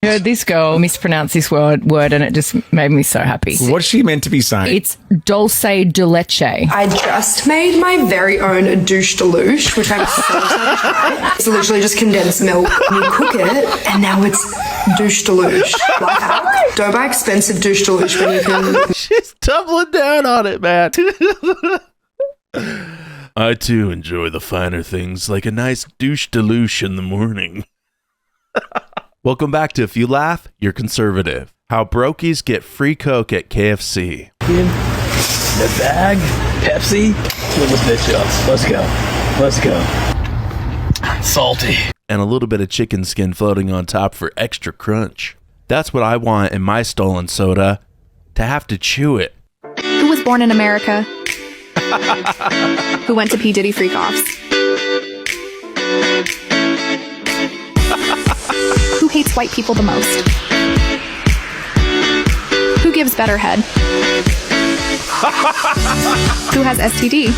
I heard this girl mispronounce this word and it just made me so happy. What's she meant to be saying? It's dulce de leche. I just made my very own douche de louche, which I'm so excited to try. It's literally just condensed milk. You cook it, and now it's douche de louche. Life hack. Don't buy expensive douche de louche when you can... She's doubling down on it, man. I, too, enjoy the finer things, like a nice douche de louche in the morning. Welcome back to If You Laugh, You're Conservative. How brokies get free Coke at KFC. The bag, Pepsi, fill this bitch up. Let's go. Salty. And a little bit of chicken skin floating on top for extra crunch. That's what I want in my stolen soda, to have to chew it. Who was born in America? Who went to P. Diddy freak-offs? Who hates white people the most? Who gives better head? Who has STD?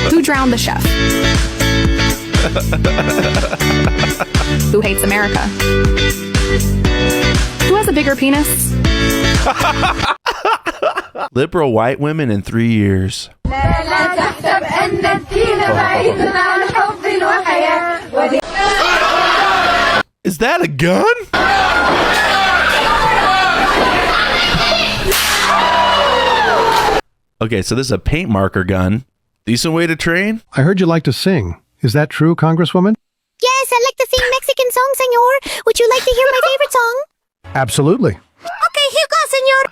Who drowned the chef? Who hates America? Who has a bigger penis? Liberal white women in 3 years. Is that a gun? Okay, so this is a paint marker gun. Decent way to train? I heard you like to sing. Is that true, Congresswoman? Yes, I like to sing Mexican songs, senor. Would you like to hear my favorite song? Absolutely. Okay, here goes, senor.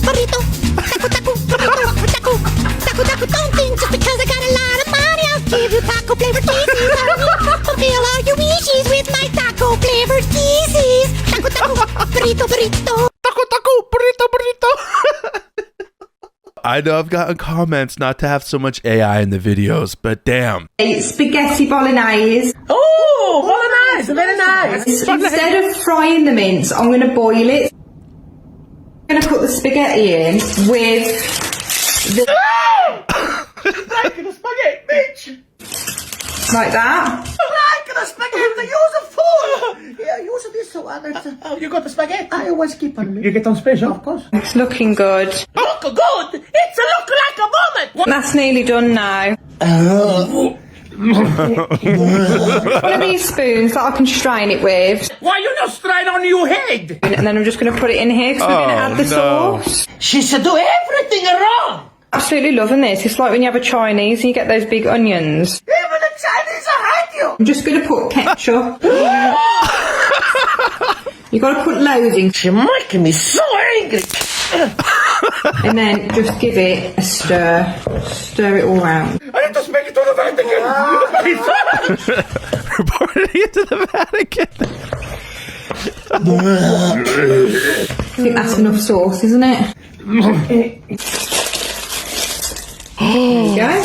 Burrito, taco, taco, burrito, taco, taco, taco. Don't think just because I got a lot of money, I'll give you taco flavored kisses. Fulfill all your wishes with my taco flavored kisses. Taco, taco, burrito, burrito. Taco, taco, burrito, burrito. I know I've gotten comments not to have so much AI in the videos, but damn. Spaghetti bolognese. Oh, bolognese, very nice. Instead of frying the mince, I'm going to boil it. I'm going to put the spaghetti in with the... Like the spaghetti, bitch. Like that. Like the spaghetti, use a fork. Yeah, use this one. Oh, you got the spaghetti? I always keep on. You get on special, of course. It's looking good. Look good? It's look like a woman. That's nearly done now. One of these spoons that I can strain it with. Why you not strain on your head? And then I'm just going to put it in here because we're going to add the sauce. She should do everything wrong. Absolutely loving this. It's like when you have a Chinese and you get those big onions. Even the Chinese hate you. I'm just going to put ketchup. You got to put loads in. She's making me so angry. And then just give it a stir. Stir it all round. I need to speak to the Vatican. Reporting it to the Vatican. I think that's enough sauce, isn't it? There you go.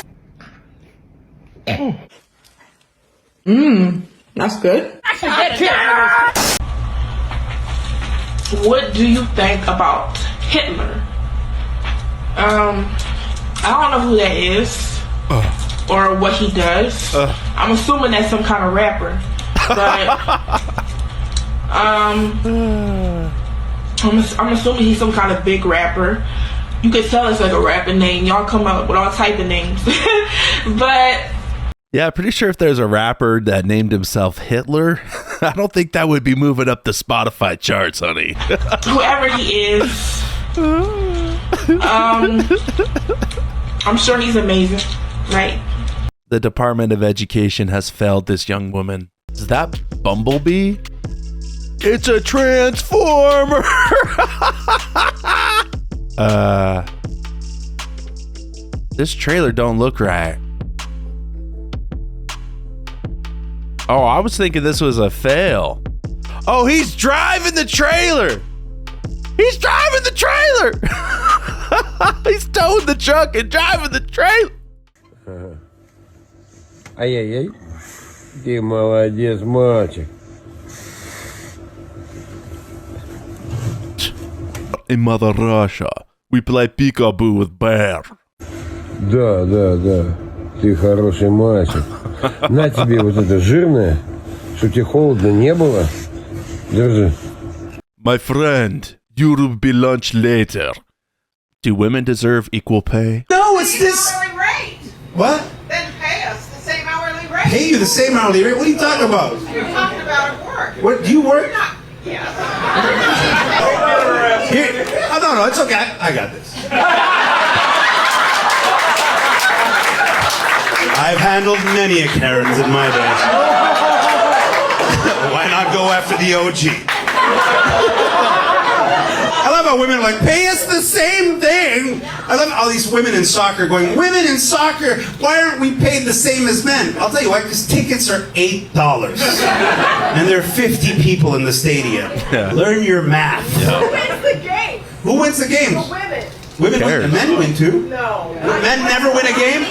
That's good. What do you think about Hitler? I don't know who that is or what he does. I'm assuming that's some kind of rapper, but I'm assuming he's some kind of big rapper. You could tell it's like a rapper name. Y'all come up with all type of names, but yeah, pretty sure if there's a rapper that named himself Hitler, I don't think that would be moving up the Spotify charts, honey. Whoever he is, I'm sure he's amazing, right? The Department of Education has failed this young woman. Is that Bumblebee? It's a transformer! This trailer don't look right. Oh, I was thinking this was a fail. Oh, he's driving the trailer! He's driving the trailer! He's towing the truck and driving the trailer! Ай-яй-яй. Ты молодец, мальчик. In Mother Russia, we play peekaboo with bear. Да. Ты хороший мальчик. На тебе вот это жирное, Что тебе холодно не было? Держи. My friend, you'll be lunch later. Do women deserve equal pay? No, it's this. Hourly rate. What? Then pay us the same hourly rate. Pay you the same hourly rate? What are you talking about? You're talking about at work. What, do you work? You're not. Yeah. Here, oh, no, it's okay. I got this. I've handled many a Karens in my day. Why not go after the OG? I love how women are like, pay us the same thing. I love all these women in soccer going, women in soccer, why aren't we paid the same as men? I'll tell you why, because tickets are $8. And there are 50 people in the stadium. Yeah. Learn your math. Yeah. Who wins the game? Who wins the games? The women. Women win, and men win too. No. Men never win a game?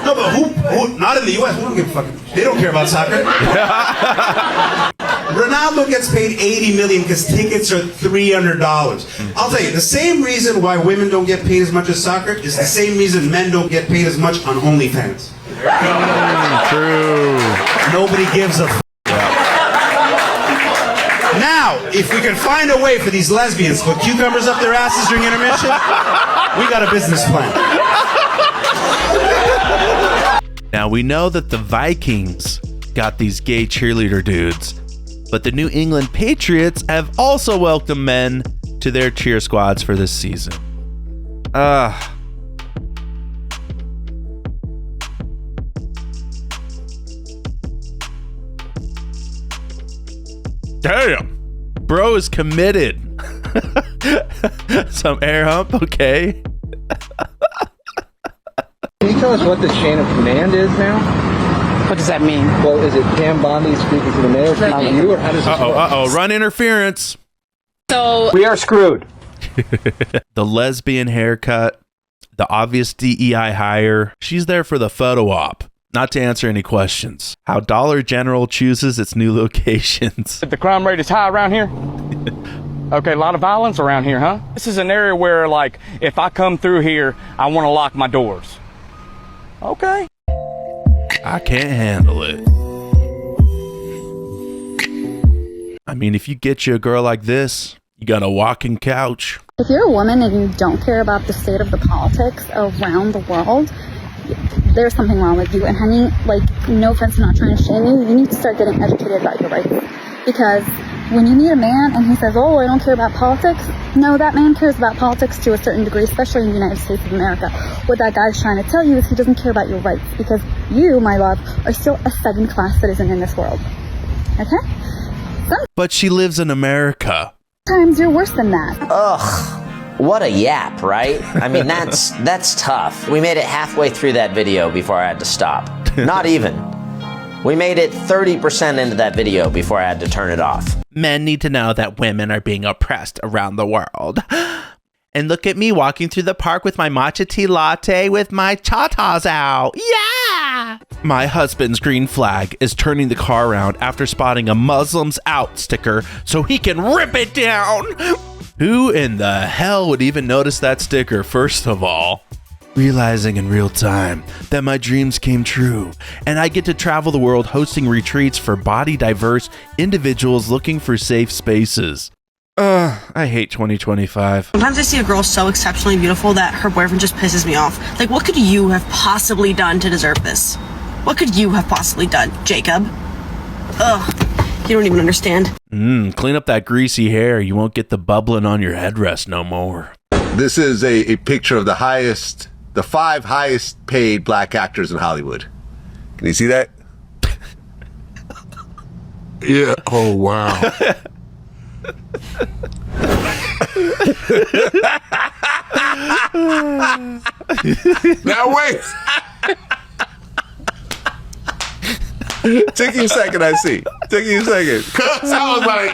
No, but who not in the U.S. We don't give a fuck. They don't care about soccer. Ronaldo gets paid $80 million because tickets are $300. I'll tell you, the same reason why women don't get paid as much as soccer is the same reason men don't get paid as much on OnlyFans. True. Nobody gives a f***. Now, if we can find a way for these lesbians to put cucumbers up their asses during intermission, we got a business plan. Now, we know that the Vikings got these gay cheerleader dudes, but the New England Patriots have also welcomed men to their cheer squads for this season. Damn, bro is committed. Some air hump, okay. Can you tell us what the chain of command is now? What does that mean? Well, is it Pam Bondi speaking to the mayor, speaking to you, or how does this work? Run interference. So we are screwed. The lesbian haircut, the obvious DEI hire. She's there for the photo op, not to answer any questions. How Dollar General chooses its new locations. The crime rate is high around here? Okay, a lot of violence around here, huh? This is an area where, like, if I come through here, I want to lock my doors. Okay. I can't handle it. I mean, if you get you a girl like this, you got a walking couch. If you're a woman and you don't care about the state of the politics around the world, there's something wrong with you. And honey, like, no offense, I'm not trying to shame you, you need to start getting educated about your rights. Because when you meet a man and he says, oh, I don't care about politics, no, that man cares about politics to a certain degree, especially in the United States of America. What that guy's trying to tell you is he doesn't care about your rights, because you, my love, are still a second-class citizen in this world. Okay? But she lives in America. Sometimes you're worse than that. Ugh. What a yap, right? I mean, that's tough. We made it halfway through that video before I had to stop. Not even. We made it 30% into that video before I had to turn it off. Men need to know that women are being oppressed around the world. And look at me walking through the park with my matcha tea latte with my tatas out. Yeah! My husband's green flag is turning the car around after spotting a Muslims out sticker so he can rip it down. Who in the hell would even notice that sticker, first of all? Realizing in real time that my dreams came true and I get to travel the world hosting retreats for body diverse individuals looking for safe spaces. I hate 2025. Sometimes I see a girl so exceptionally beautiful that her boyfriend just pisses me off. Like, what could you have possibly done to deserve this? What could you have possibly done, Jacob? Ugh, you don't even understand. Clean up that greasy hair. You won't get the bubbling on your headrest no more. This is a picture of the 5 highest paid black actors in Hollywood. Can you see that? Yeah. Oh, wow. Now wait. Take you a second, I see. Take you a second. Cause I was like,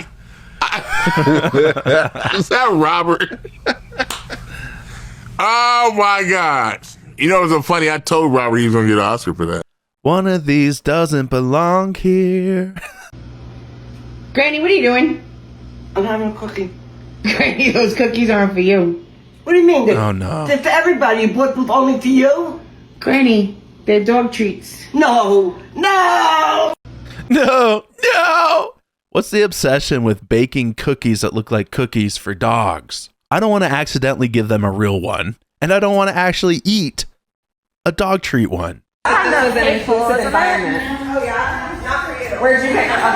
is that Robert? Oh my God. You know what's so funny? I told Robert he was going to get an Oscar for that. One of these doesn't belong here. Granny, what are you doing? I'm having a cookie. Granny, those cookies aren't for you. What do you mean? Oh, no. They're for everybody, but only for you? Granny, they're dog treats. No. No. What's the obsession with baking cookies that look like cookies for dogs? I don't want to accidentally give them a real one, and I don't want to actually eat a dog treat one. Kind of an inclusive environment. Oh yeah, not for you. Where'd you pick it up?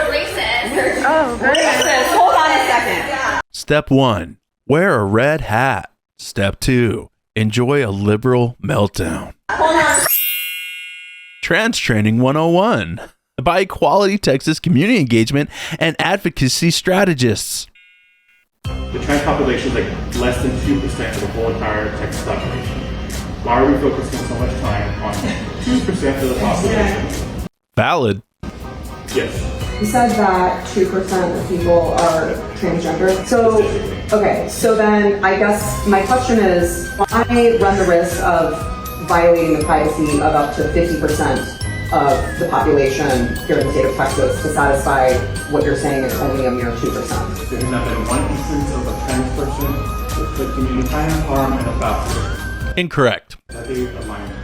Racist. Oh, racist. Hold on a second. Step 1, wear a red hat. Step 2, enjoy a liberal meltdown. Hold on. Trans Training 101 by Equality Texas Community Engagement and Advocacy Strategists. The trans population is like less than 2% of the whole entire Texas population. Why are we focusing so much time on 2% of the population? Valid. Yes. You said that 2% of people are transgender. So, okay, so then I guess my question is, why run the risk of violating the privacy of up to 50% of the population here in the state of Texas to satisfy what you're saying is only a mere 2%? There has not been one instance of a trans person inflicting any kind of harm in a bathroom. Incorrect. That is a minor.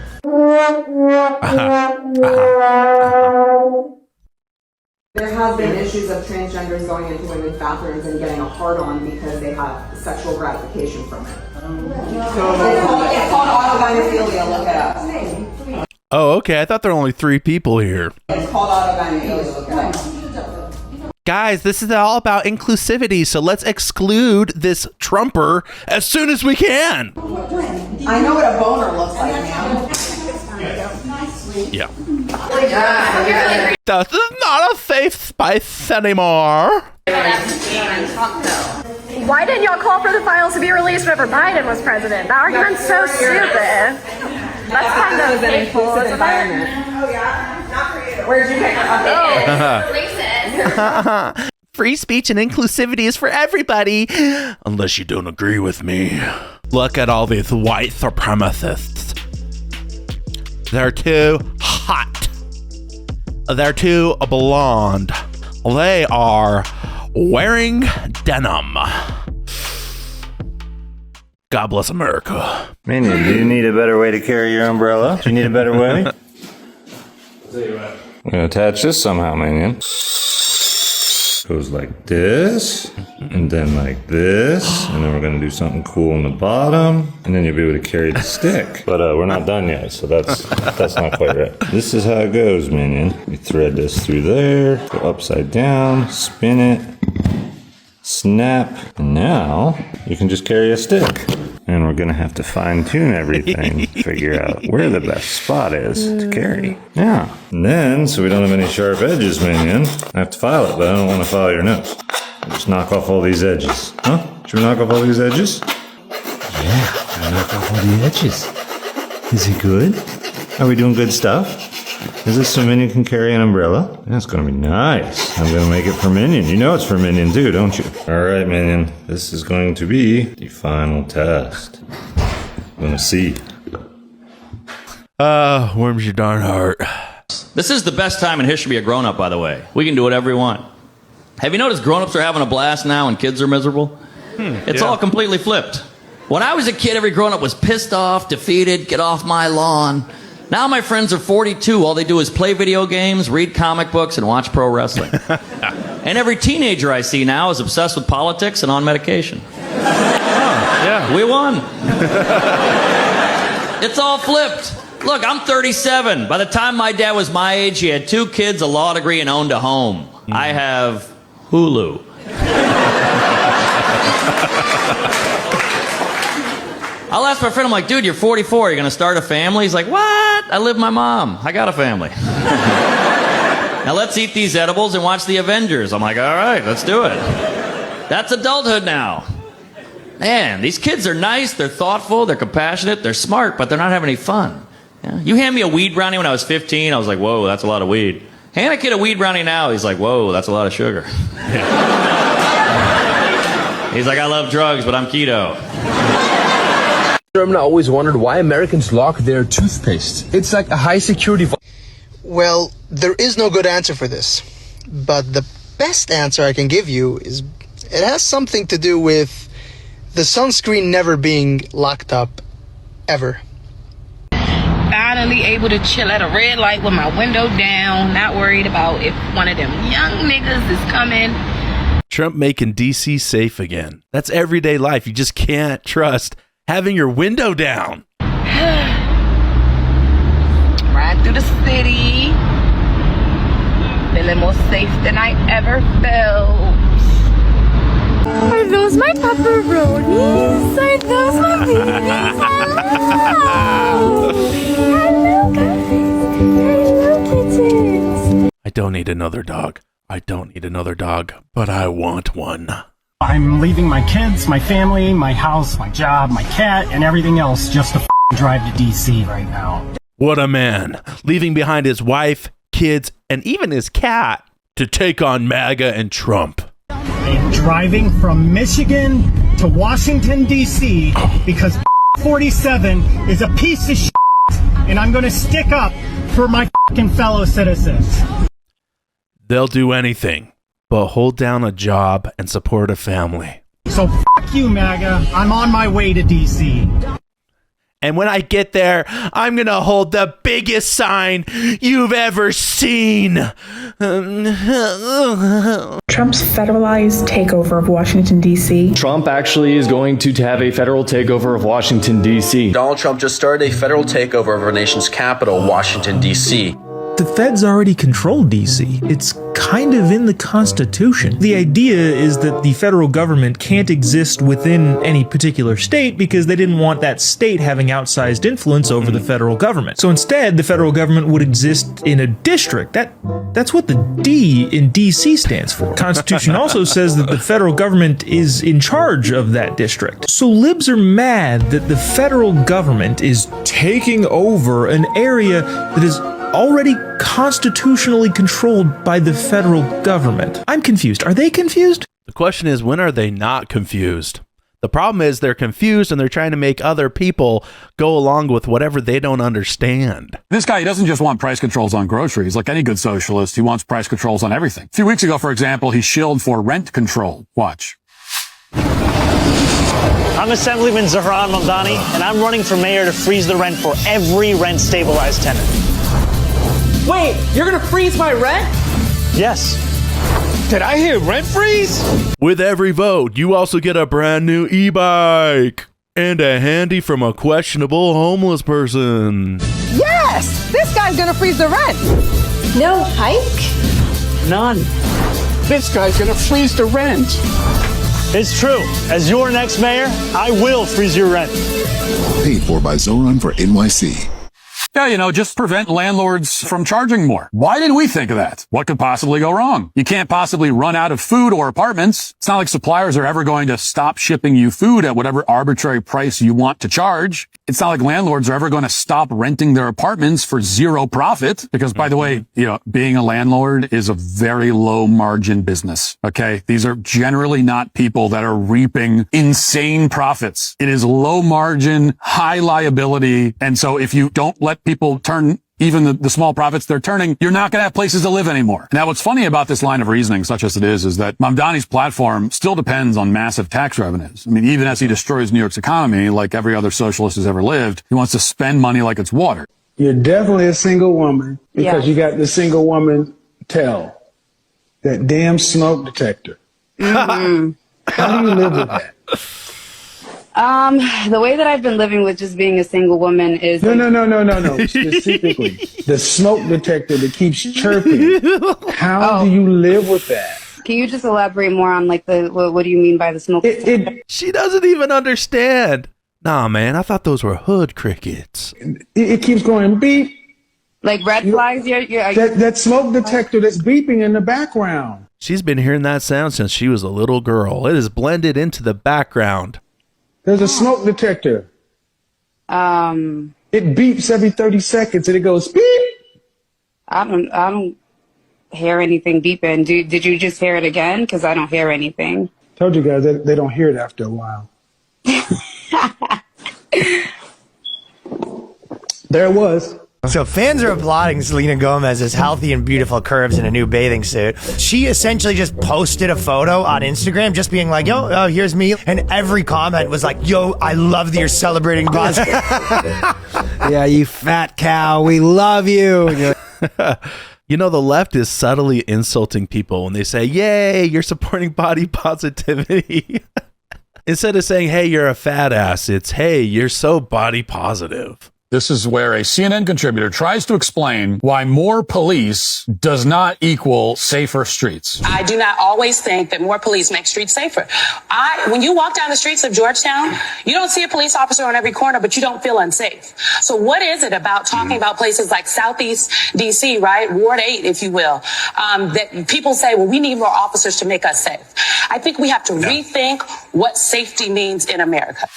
There have been issues of transgenders going into women's bathrooms and getting a hard-on because they have sexual gratification from it. It's called autogynephilia, look it up. Oh, okay. I thought there were only 3 people here. It's called autogynephilia, look it up. Guys, this is all about inclusivity, so let's exclude this Trumper as soon as we can. I know what a boner looks like, man. Yeah. This is not a safe space anymore. Why didn't y'all call for the files to be released whenever Biden was president? That argument's so stupid. That's kind of an inclusive environment. Oh yeah, not for you. Where'd you pick it up? Racist. Free speech and inclusivity is for everybody, unless you don't agree with me. Look at all these white supremacists. They're too hot. They're too blonde. They are wearing denim. God bless America. Minion, do you need a better way to carry your umbrella? Do you need a better way? I'll tell you what. I'm gonna attach this somehow, Minion. Goes like this, and then like this, and then we're gonna do something cool on the bottom, and then you'll be able to carry the stick. But we're not done yet, so that's not quite right. This is how it goes, Minion. You thread this through there, go upside down, spin it, snap, and now you can just carry a stick. And we're gonna have to fine tune everything, figure out where the best spot is to carry. Yeah. And then, so we don't have any sharp edges, Minion, I have to file it, but I don't want to file your nose. I'll just knock off all these edges. Huh? Should we knock off all these edges? Yeah, I knock off all the edges. Is it good? Are we doing good stuff? Is this so Minion can carry an umbrella? That's gonna be nice. I'm gonna make it for Minion. You know it's for Minion too, don't you? Alright, Minion. This is going to be the final test. I'm gonna see. Warms your darn heart. This is the best time in history to be a grown-up, by the way. We can do whatever we want. Have you noticed grown-ups are having a blast now and kids are miserable? It's all completely flipped. When I was a kid, every grown-up was pissed off, defeated, get off my lawn. Now my friends are 42. All they do is play video games, read comic books, and watch pro wrestling. And every teenager I see now is obsessed with politics and on medication. Yeah. We won. It's all flipped. Look, I'm 37. By the time my dad was my age, he had 2 kids, a law degree, and owned a home. I have Hulu. I'll ask my friend, I'm like, dude, you're 44, you're going to start a family? He's like, what? I live with my mom. I got a family. Now let's eat these edibles and watch the Avengers. I'm like, all right, let's do it. That's adulthood now. Man, these kids are nice, they're thoughtful, they're compassionate, they're smart, but they're not having any fun. Yeah? You hand me a weed brownie when I was 15, I was like, whoa, that's a lot of weed. Hand a kid a weed brownie now, he's like, whoa, that's a lot of sugar. He's like, I love drugs, but I'm keto. I've always wondered why Americans lock their toothpaste. It's like a high security. Well, there is no good answer for this. But the best answer I can give you is it has something to do with the sunscreen never being locked up, ever. Bad finally able to chill at a red light with my window down, not worried about if one of them young niggas is coming. Trump making DC safe again. That's everyday life. You just can't trust having your window down. Riding through the city, feeling more safe than I ever felt. Are those my pepperonis? Are those my babies? Hello, guys. Hello, kittens. I don't need another dog. But I want one. I'm leaving my kids, my family, my house, my job, my cat, and everything else just to drive to DC right now. What a man. Leaving behind his wife, kids, and even his cat to take on MAGA and Trump. I'm driving from Michigan to Washington, D.C. because 47 is a piece of shit, and I'm going to stick up for my fellow citizens. They'll do anything but hold down a job and support a family. So you, MAGA. I'm on my way to D.C. And when I get there, I'm going to hold the biggest sign you've ever seen. Trump's federalized takeover of Washington, D.C. Trump actually is going to have a federal takeover of Washington, D.C. Donald Trump just started a federal takeover of our nation's capital, Washington, D.C. The feds already control DC. It's kind of in the Constitution. The idea is that the federal government can't exist within any particular state because they didn't want that state having outsized influence over the federal government. So instead, the federal government would exist in a district. That's what the D in DC stands for. The Constitution also says that the federal government is in charge of that district. So libs are mad that the federal government is taking over an area that is already constitutionally controlled by the federal government. I'm confused. Are they confused? The question is, when are they not confused? The problem is they're confused and they're trying to make other people go along with whatever they don't understand. This guy, he doesn't just want price controls on groceries. Like any good socialist, he wants price controls on everything. A few weeks ago, for example, he shilled for rent control. Watch. I'm Assemblyman Zahran Mamdani, and I'm running for mayor to freeze the rent for every rent-stabilized tenant. Wait, you're gonna freeze my rent? Yes. Did I hear rent freeze? With every vote, you also get a brand new e-bike and a handy from a questionable homeless person. Yes! This guy's gonna freeze the rent! No hike? None. This guy's gonna freeze the rent. It's true. As your next mayor, I will freeze your rent. Paid for by Zoran for NYC. Yeah, you know, just prevent landlords from charging more. Why didn't we think of that? What could possibly go wrong? You can't possibly run out of food or apartments. It's not like suppliers are ever going to stop shipping you food at whatever arbitrary price you want to charge. It's not like landlords are ever going to stop renting their apartments for zero profit. Because, by the way, you know, being a landlord is a very low margin business. Okay. These are generally not people that are reaping insane profits. It is low margin, high liability. And so if you don't let people turn even the small profits they're turning, you're not going to have places to live anymore. Now, what's funny about this line of reasoning, such as it is that Mamdani's platform still depends on massive tax revenues. I mean, even as he destroys New York's economy, like every other socialist who's ever lived, he wants to spend money like it's water. You're definitely a single woman because you got the single woman tell. That damn smoke detector. Mm-hmm. How do you live with that? The way that I've been living with just being a single woman is No. Specifically, the smoke detector that keeps chirping. How do you live with that? Can you just elaborate more on like what do you mean by the smoke? She doesn't even understand. Nah, man, I thought those were hood crickets. It keeps going beep. Like red flags? That smoke detector that's beeping in the background. She's been hearing that sound since she was a little girl. It is blended into the background. There's a smoke detector. It beeps every 30 seconds and it goes beep. I don't hear anything beeping. Did you just hear it again? Because I don't hear anything. Told you guys that they don't hear it after a while. There it was. So fans are applauding Selena Gomez's healthy and beautiful curves in a new bathing suit. She essentially just posted a photo on Instagram just being like, yo, oh, here's me. And every comment was like, yo, I love that you're celebrating body. Yeah, you fat cow. We love you. You know, the left is subtly insulting people when they say, yay, you're supporting body positivity. Instead of saying, hey, you're a fat ass, it's, hey, you're so body positive. This is where a CNN contributor tries to explain why more police does not equal safer streets. I do not always think that more police make streets safer. When you walk down the streets of Georgetown, you don't see a police officer on every corner, but you don't feel unsafe. So what is it about talking about places like Southeast DC, right? Ward 8, if you will, that people say, well, we need more officers to make us safe. I think we have to rethink what safety means in America.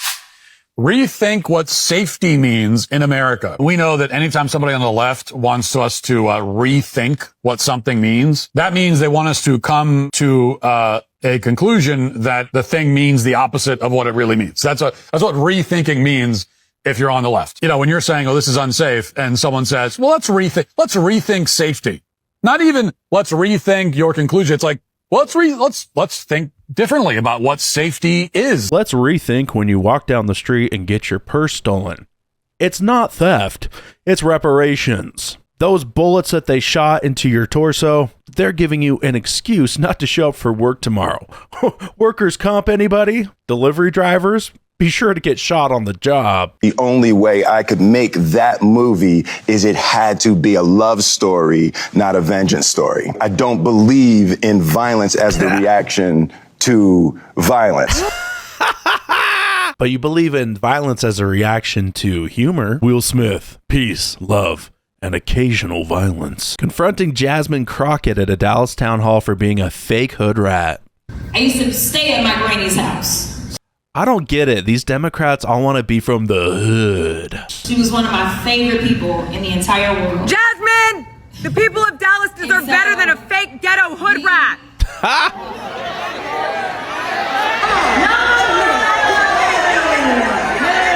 Rethink what safety means in America. We know that anytime somebody on the left wants us to rethink what something means, that means they want us to come to a conclusion that the thing means the opposite of what it really means. That's what rethinking means if you're on the left. You know, when you're saying, oh, this is unsafe, and someone says, well, let's rethink safety. Not even let's rethink your conclusion. It's like, well, let's think differently about what safety is. Let's rethink when you walk down the street and get your purse stolen. It's not theft, it's reparations. Those bullets that they shot into your torso, they're giving you an excuse not to show up for work tomorrow. Workers' comp, anybody? Delivery drivers? Be sure to get shot on the job. The only way I could make that movie is it had to be a love story, not a vengeance story. I don't believe in violence as the reaction to violence. But you believe in violence as a reaction to humor. Will Smith, peace, love, and occasional violence. Confronting Jasmine Crockett at a Dallas town hall for being a fake hood rat. I used to stay at my granny's house. I don't get it. These Democrats all want to be from the hood. She was one of my favorite people in the entire world. Jasmine! The people of Dallas deserve better than a fake ghetto hood rat.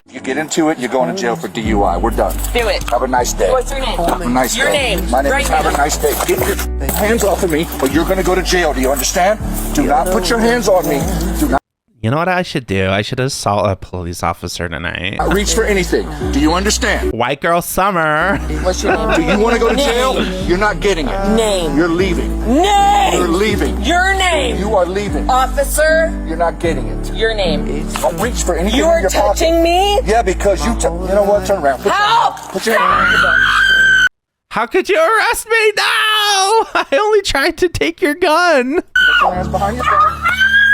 You get into it, you're going to jail for DUI. We're done. Do it. Have a nice day. What's your name? Have a nice Your day. name. My name Right is Have a nice day. Get your hands off of me, or you're going to go to jail. Do you understand? Do not put your hands on me. Do not. You know what I should do? I should assault a police officer tonight. Reach for anything. Do you understand? White girl summer. What's your name? Do you want to go to jail? You're not getting it. Name. You're leaving. Name. You're leaving. Your name. You are leaving. Officer. You're not getting it. Your name. Don't reach for anything. You're in your touching pocket. me? Yeah, because you know what? Turn around. Put your hand in your back. How could you arrest me? No! I only tried to take your gun. Put your hands behind your back.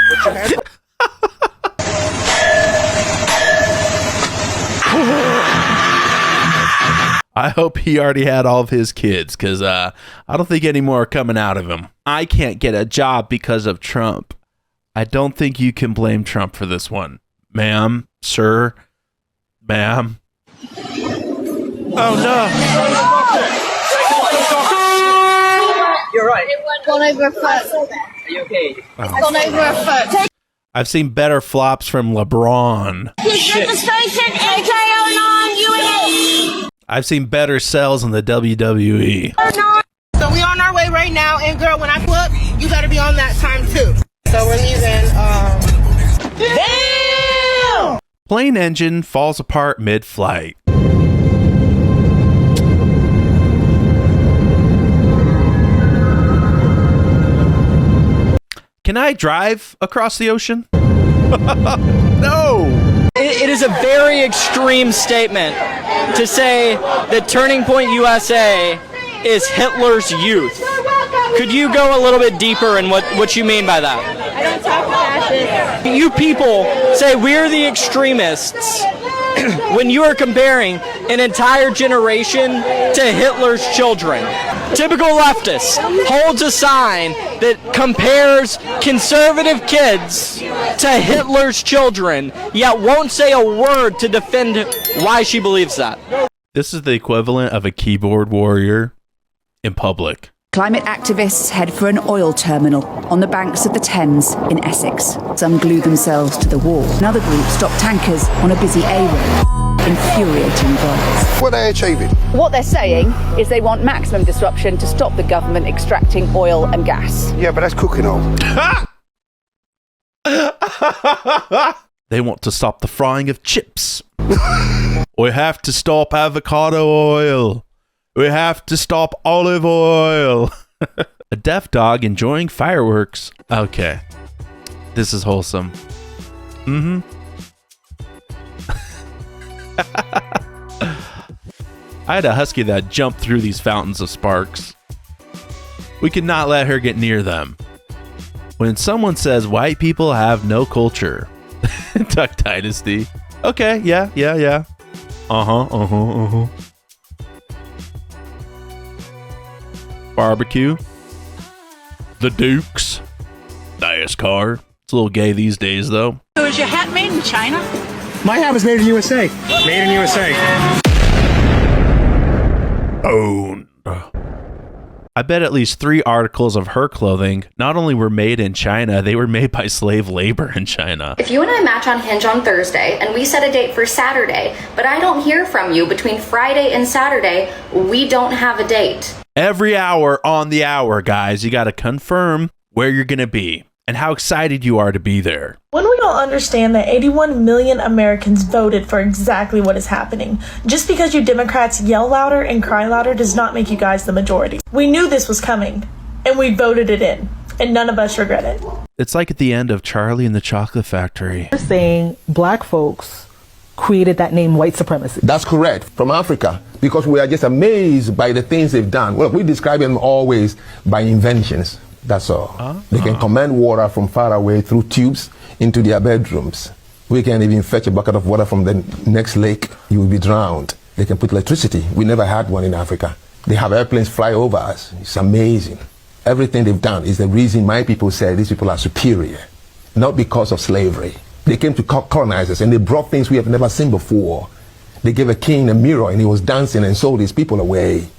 Put your hands. I hope he already had all of his kids, because I don't think any more are coming out of him. I can't get a job because of Trump. I don't think you can blame Trump for this one. Ma'am, sir, ma'am. Oh, no. You're right. Gone over a foot. Are you okay? Gone over a foot. I've seen better flops from LeBron. Registration AK09 UNA. I've seen better sells in the WWE. So we on our way right now, and girl, when I pull up, you gotta be on that time too. So we're leaving. Damn! Plane engine falls apart mid-flight. Can I drive across the ocean? No! It is a very extreme statement to say that Turning Point USA is Hitler's youth. Could you go a little bit deeper in what you mean by that? I don't talk fascist. You people say we're the extremists when you are comparing an entire generation to Hitler's children. Typical leftist holds a sign that compares conservative kids to Hitler's children, yet won't say a word to defend why she believes that. This is the equivalent of a keyboard warrior in public. Climate activists head for an oil terminal on the banks of the Thames in Essex. Some glue themselves to the wall. Another group stop tankers on a busy A road. infuriating words. What are they achieving? What they're saying is they want maximum disruption to stop the government extracting oil and gas. Yeah, but that's cooking oil. They want to stop the frying of chips. We have to stop avocado oil. We have to stop olive oil. A deaf dog enjoying fireworks. Okay. This is wholesome. Mm-hmm. I had a husky that jumped through these fountains of sparks. We could not let her get near them. When someone says white people have no culture. Duck Dynasty. Okay, yeah. Uh-huh. Barbecue. The Dukes. NASCAR. It's a little gay these days, though. So is your hat made in China? My hat was made in USA. Made in USA. Owned. I bet at least 3 articles of her clothing not only were made in China, they were made by slave labor in China. If you and I match on Hinge on Thursday and we set a date for Saturday, but I don't hear from you between Friday and Saturday, we don't have a date. Every hour on the hour, guys, you got to confirm where you're going to be and how excited you are to be there. When we all understand that 81 million Americans voted for exactly what is happening, just because you Democrats yell louder and cry louder does not make you guys the majority. We knew this was coming, and we voted it in, and none of us regret it. It's like at the end of Charlie and the Chocolate Factory. They're saying black folks created that name white supremacy. That's correct, from Africa, because we are just amazed by the things they've done. Well, we describe them always by inventions. That's all. They can command water from far away through tubes into their bedrooms. We can even fetch a bucket of water from the next lake. You will be drowned. They can put electricity. We never had one in Africa. They have airplanes fly over us. It's amazing. Everything they've done is the reason my people say these people are superior. Not because of slavery. They came to colonize us and they brought things we have never seen before. They gave a king a mirror and he was dancing and sold his people away.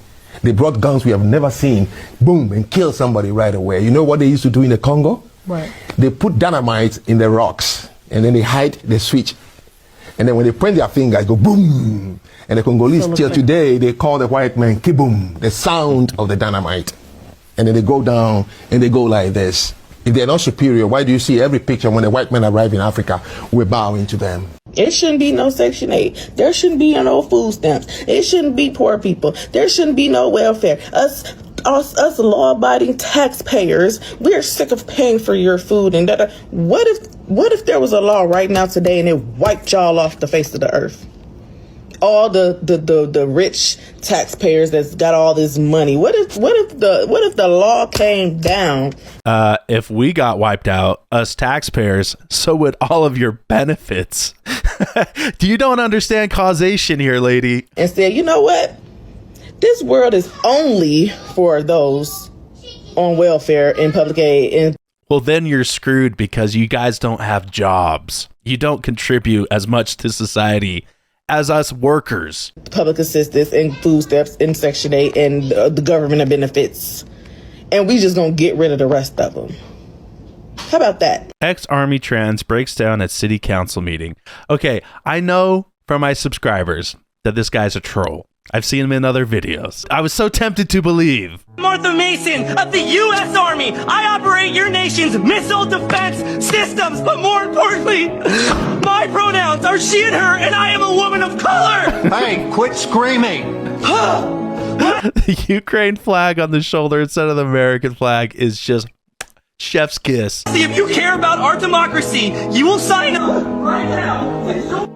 They brought guns we have never seen, boom, and killed somebody right away. You know what they used to do in the Congo? Right. They put dynamite in the rocks, and then they hide the switch. And then when they point their fingers, go boom. And the Congolese till today, they call the white man kiboom, the sound of the dynamite. And then they go down, and they go like this. If they're not superior, why do you see every picture when the white men arrive in Africa, we're bowing to them? It shouldn't be no Section 8. There shouldn't be no food stamps. It shouldn't be poor people. There shouldn't be no welfare. Us law-abiding taxpayers, we are sick of paying for your food. And what if there was a law right now today and it wiped y'all off the face of the earth? All the rich taxpayers that's got all this money. What if the law came down? If we got wiped out, us taxpayers, so would all of your benefits. You don't understand causation here, lady. And said, you know what? This world is only for those on welfare and public aid. And well, then you're screwed because you guys don't have jobs. You don't contribute as much to society as us workers. Public assistance and food stamps and Section 8 and the government benefits. And we just gonna get rid of the rest of them. How about that? Ex-Army trans breaks down at city council meeting. Okay, I know from my subscribers that this guy's a troll. I've seen him in other videos. I was so tempted to believe. Martha Mason of the U.S. Army. I operate your nation's missile defense systems, but more importantly, my pronouns are she and her, and I am a woman of color. Hey, quit screaming. The Ukraine flag on the shoulder instead of the American flag is just chef's kiss. See, if you care about our democracy, you will sign up right now.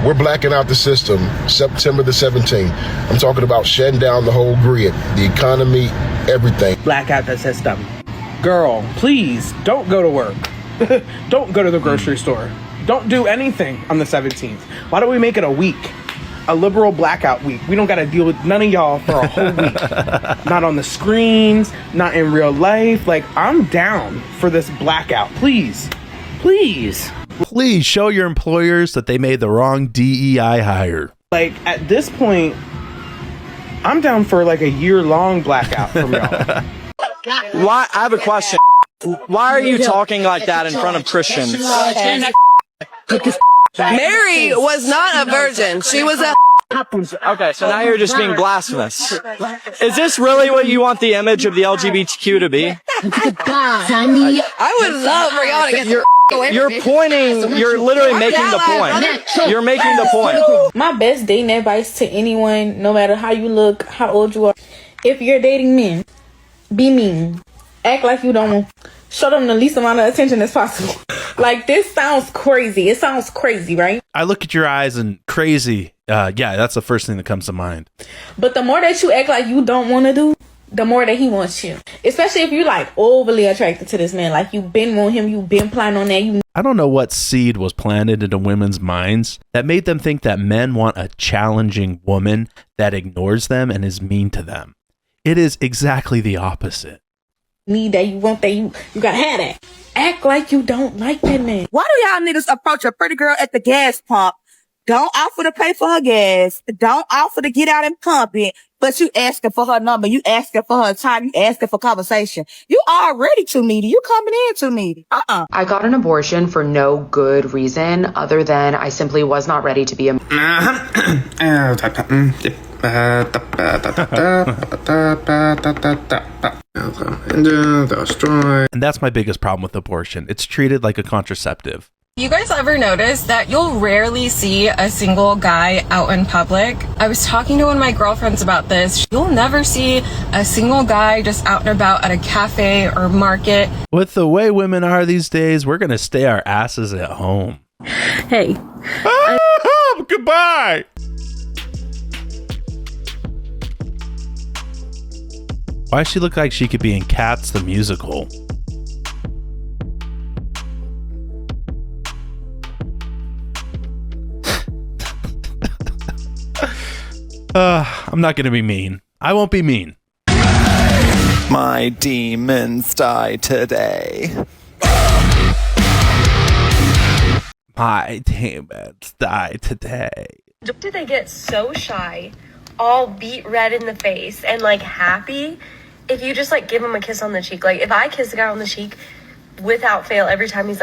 We're blacking out the system September the 17th. I'm talking about shutting down the whole grid, the economy, everything. Black out the system. Girl, please don't go to work. Don't go to the grocery store. Don't do anything on the 17th. Why don't we make it a week? A liberal blackout week. We don't got to deal with none of y'all for a whole week. Not on the screens, not in real life. Like, I'm down for this blackout. Please. Please. Please show your employers that they made the wrong DEI hire. Like, at this point, I'm down for like a year-long blackout from y'all. Why? I have a question. Why are you talking like that in front of Christians? Mary was not a virgin. She was a... Okay, so now you're just being blasphemous. Is this really what you want the image of the LGBTQ to be? I would love for y'all to get You're pointing, you're literally making the point. You're making the point. My best dating advice to anyone, no matter how you look, how old you are, if you're dating men, be mean. Act like you don't want. Show them the least amount of attention as possible. Like, this sounds crazy. It sounds crazy, right? I look at your eyes and crazy. Yeah, that's the first thing that comes to mind. But the more that you act like you don't want to do, the more that he wants you. Especially if you're like overly attracted to this man. Like, you've been on him, you've been planning on that. I don't know what seed was planted into women's minds that made them think that men want a challenging woman that ignores them and is mean to them. It is exactly the opposite. Need that, you want that, you gotta have that. Act like you don't like that man. Why do y'all niggas approach a pretty girl at the gas pump? Don't offer to pay for her gas. Don't offer to get out and pump it. But you asking for her number. You asking for her time. You asking for conversation. You already too needy. You coming in too needy. I got an abortion for no good reason other than I simply was not ready to be a... And that's my biggest problem with abortion. It's treated like a contraceptive. You guys ever notice that you'll rarely see a single guy out in public? I was talking to one of my girlfriends about this. You'll never see a single guy just out and about at a cafe or market. With the way women are these days, we're going to stay our asses at home. Hey. Goodbye. Why does she look like she could be in Cats the musical? I'm not going to be mean. I won't be mean. My demons die today. My demons die today. Do they get so shy, all beat red in the face and like happy if you just like give him a kiss on the cheek? Like if I kiss a guy on the cheek without fail every time,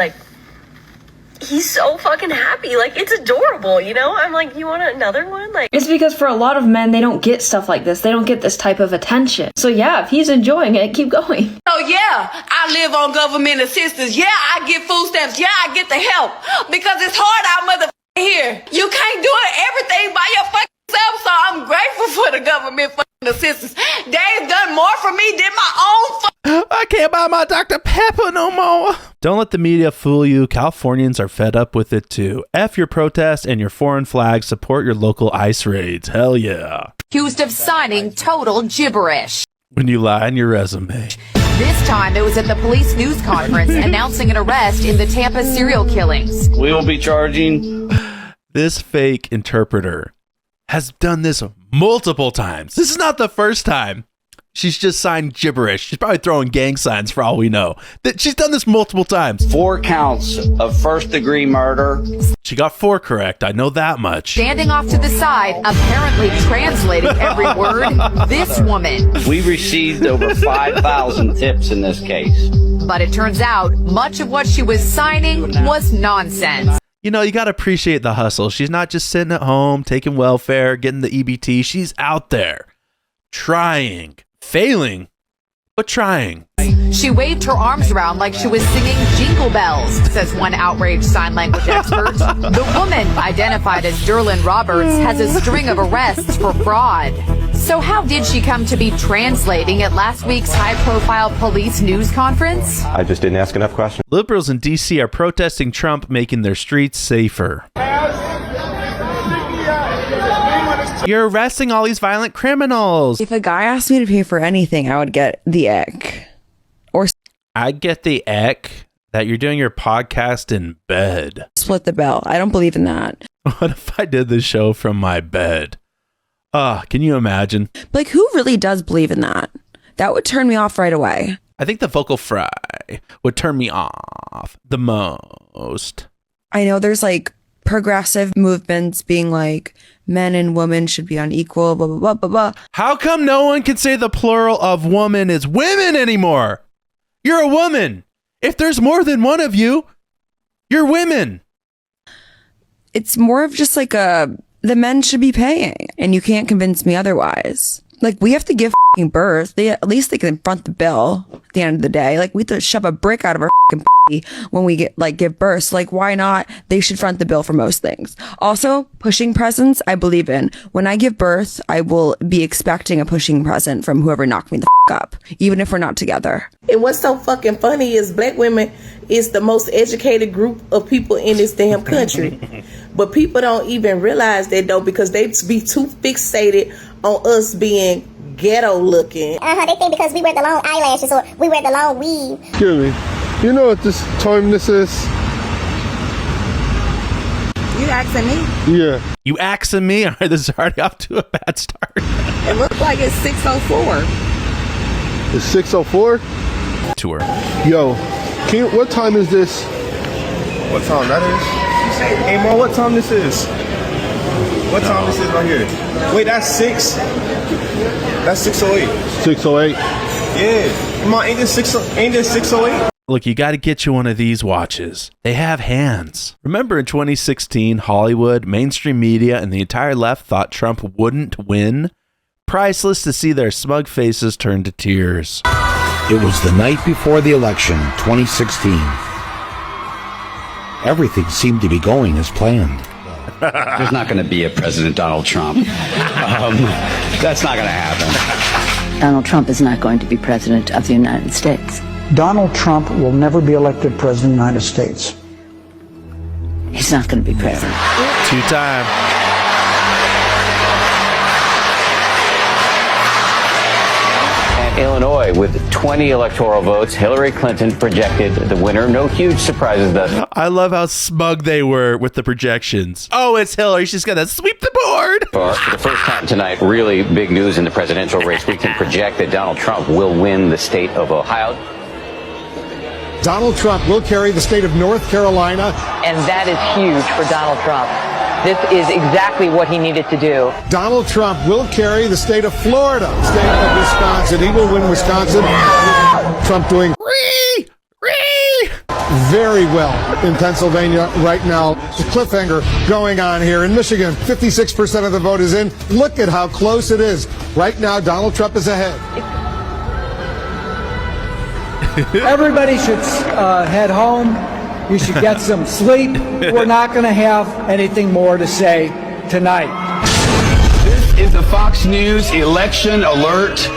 he's so fucking happy. Like, it's adorable, you know? I'm like, you want another one? Like, it's because for a lot of men, they don't get stuff like this. They don't get this type of attention. So yeah, if he's enjoying it, keep going. Oh yeah, I live on government assistance. Yeah, I get food stamps. Yeah, I get the help. Because it's hard out motherfucking here. You can't do everything by your fucking self, so I'm grateful for the government fucking assistance. They've done more for me than my own I can't buy my Dr. Pepper no more. Don't let the media fool you. Californians are fed up with it too. F your protest and your foreign flag. Support your local ICE raids. Hell yeah. Accused of signing total gibberish. When you lie on your resume. This time it was at the police news conference announcing an arrest in the Tampa serial killings. We will be charging. This fake interpreter has done this multiple times. This is not the first time. She's just signed gibberish. She's probably throwing gang signs for all we know. She's done this multiple times. 4 counts of first-degree murder. She got 4 correct. I know that much. Standing off to the side, apparently translating every word, this woman. We received over 5,000 tips in this case. But it turns out much of what she was signing was nonsense. You know, you got to appreciate the hustle. She's not just sitting at home, taking welfare, getting the EBT. She's out there trying. Failing, but trying. She waved her arms around like she was singing Jingle Bells, says one outraged sign language expert. The woman, identified as Derlin Roberts, has a string of arrests for fraud. So how did she come to be translating at last week's high-profile police news conference? I just didn't ask enough questions. Liberals in D.C. are protesting Trump making their streets safer. You're arresting all these violent criminals. If a guy asked me to pay for anything, I would get the ick. Or I'd get the ick that you're doing your podcast in bed. Split the bill. I don't believe in that. What if I did the show from my bed? Can you imagine? Like, who really does believe in that? That would turn me off right away. I think the vocal fry would turn me off the most. I know there's like progressive movements being like men and women should be unequal, blah, blah, blah, blah, blah. How come no one can say the plural of woman is women anymore? You're a woman. If there's more than one of you, you're women. it's more of just like the men should be paying, and you can't convince me otherwise. Like, we have to give f***ing birth. At least they can front the bill at the end of the day. Like, we have to shove a brick out of our f***ing p*** when we give birth. So, like, why not? They should front the bill for most things. Also, pushing presents, I believe in. When I give birth, I will be expecting a pushing present from whoever knocked me the f*** up, even if we're not together. And what's so fucking funny is black women is the most educated group of people in this damn country. But people don't even realize that, though, because they be too fixated on us being ghetto looking. They think because we wear the long eyelashes or we wear the long weave. Excuse me. You know what this time this is? You asking me? Yeah. You asking me? All right, this is already off to a bad start. It looks like it's 6:04. It's 6:04? Tour. Yo, what time is this? What time that is? Hey, Mo, what time this is? What time this is right here? Wait, that's 6? That's 6:08. 6:08? Yeah. Come on, ain't this 6:08? Look, you got to get you one of these watches. They have hands. Remember in 2016, Hollywood, mainstream media, and the entire left thought Trump wouldn't win? Priceless to see their smug faces turn to tears. It was the night before the election, 2016. Everything seemed to be going as planned. There's not going to be a President Donald Trump. That's not going to happen. Donald Trump is not going to be president of the United States. Donald Trump will never be elected president of the United States. He's not going to be president. Two-time. Illinois, with 20 electoral votes, Hillary Clinton projected the winner. No huge surprises thus. I love how smug they were with the projections. Oh, it's Hillary. She's going to sweep the board. For the first time tonight, really big news in the presidential race. We can project that Donald Trump will win the state of Ohio. Donald Trump will carry the state of North Carolina. And that is huge for Donald Trump. This is exactly what he needed to do. Donald Trump will carry the state of Florida, state of Wisconsin. He will win Wisconsin. Trump doing very well in Pennsylvania right now. The cliffhanger going on here in Michigan. 56% of the vote is in. Look at how close it is. Right now, Donald Trump is ahead. Everybody should head home. You should get some sleep. We're not going to have anything more to say tonight. This is the Fox News election alert.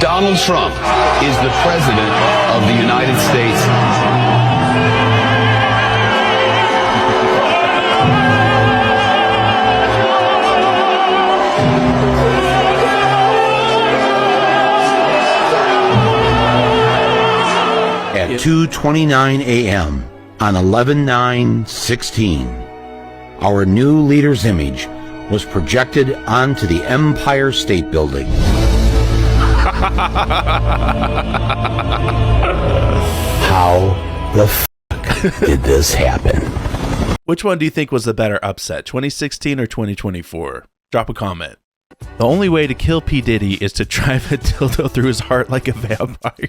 Donald Trump is the president of the United States. At 2:29 a.m. on 11/9/16, our new leader's image was projected onto the Empire State Building. How the fuck did this happen? Which one do you think was the better upset, 2016 or 2024? Drop a comment. The only way to kill P. Diddy is to drive a dildo through his heart like a vampire.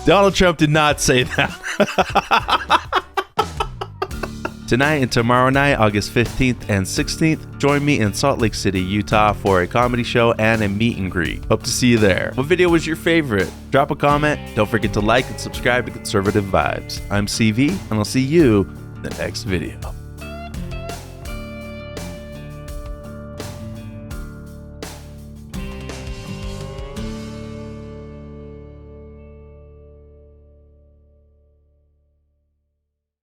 Donald Trump did not say that. Tonight and tomorrow night, August 15th and 16th, join me in Salt Lake City, Utah for a comedy show and a meet and greet. Hope to see you there. What video was your favorite? Drop a comment. Don't forget to like and subscribe to Conservative Vibes. I'm CV, and I'll see you in the next video.